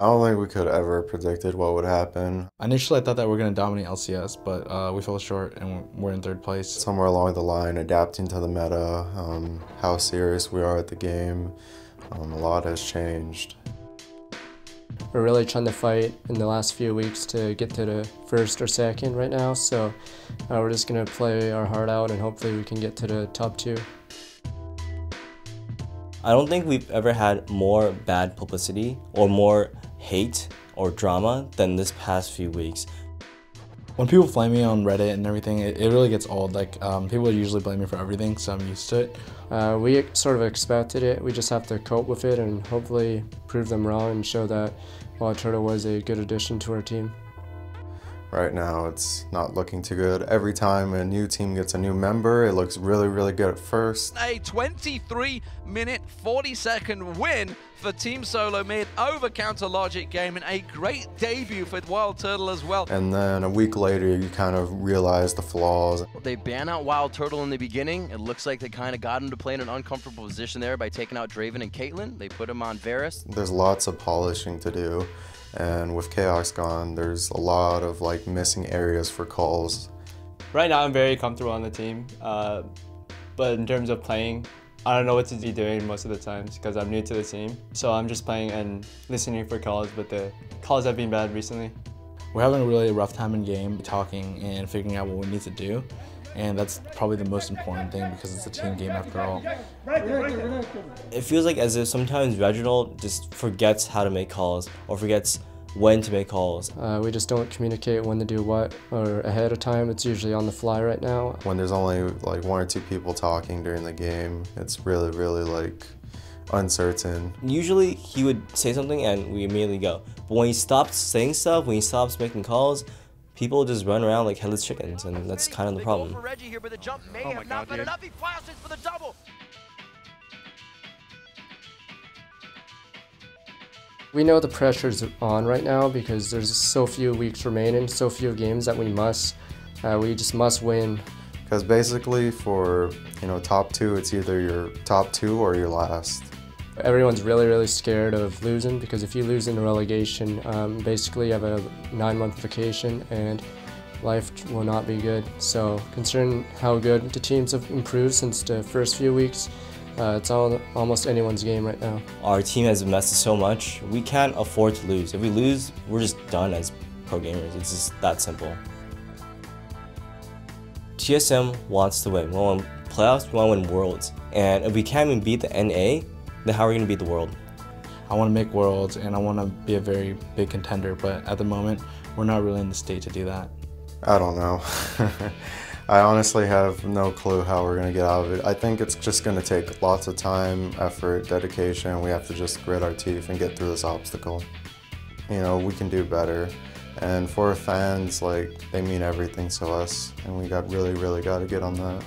I don't think we could ever predicted what would happen. Initially, I thought that we were going to dominate LCS, but we fell short and we're in third place. Somewhere along the line, adapting to the meta, how serious we are at the game, a lot has changed. We're really trying to fight in the last few weeks to get to the first or second right now, so we're just going to play our heart out and hopefully we can get to the top 2. I don't think we've ever had more bad publicity or more hate or drama than this past few weeks. When people flame me on Reddit and everything, it really gets old. Like, people usually blame me for everything, so I'm used to it. We sort of expected it. We just have to cope with it and hopefully prove them wrong and show that Wild Turtle was a good addition to our team. Right now, it's not looking too good. Every time a new team gets a new member, it looks really, really good at first. A 23-minute, 40-second win for Team Solo Mid over Counter Logic game, and a great debut for Wild Turtle as well. And then a week later, you kind of realize the flaws. They ban out Wild Turtle in the beginning. It looks like they kind of got him to play in an uncomfortable position there by taking out Draven and Caitlyn. They put him on Varus. There's lots of polishing to do. And with Chaos gone, there's a lot of like missing areas for calls. Right now I'm very comfortable on the team, but in terms of playing, I don't know what to be doing most of the times because I'm new to the team. So I'm just playing and listening for calls, but the calls have been bad recently. We're having a really rough time in game, talking and figuring out what we need to do. And that's probably the most important thing because it's a team game after all. It feels like as if sometimes Reginald just forgets how to make calls or forgets when to make calls. We just don't communicate when to do what or ahead of time. It's usually on the fly right now. When there's only like 1 or 2 people talking during the game, it's really, really like uncertain. Usually he would say something and we immediately go. But when he stops saying stuff, when he stops making calls, people just run around like headless chickens, and that's kind of the problem. We know the pressure's on right now because there's so few weeks remaining, so few games that we just must win. Because basically for, top 2, it's either your top 2 or your last. Everyone's really, really scared of losing because if you lose in the relegation, basically you have a 9-month vacation and life will not be good. So considering how good the teams have improved since the first few weeks, it's almost anyone's game right now. Our team has invested so much, we can't afford to lose. If we lose, we're just done as pro gamers. It's just that simple. TSM wants to win. We want to win playoffs, we want to win worlds. And if we can't even beat the NA, then how are we going to beat the world? I want to make worlds and I want to be a very big contender, but at the moment, we're not really in the state to do that. I don't know. I honestly have no clue how we're going to get out of it. I think it's just going to take lots of time, effort, dedication. We have to just grit our teeth and get through this obstacle. We can do better. And for fans, they mean everything to us, and we really, really got to get on that.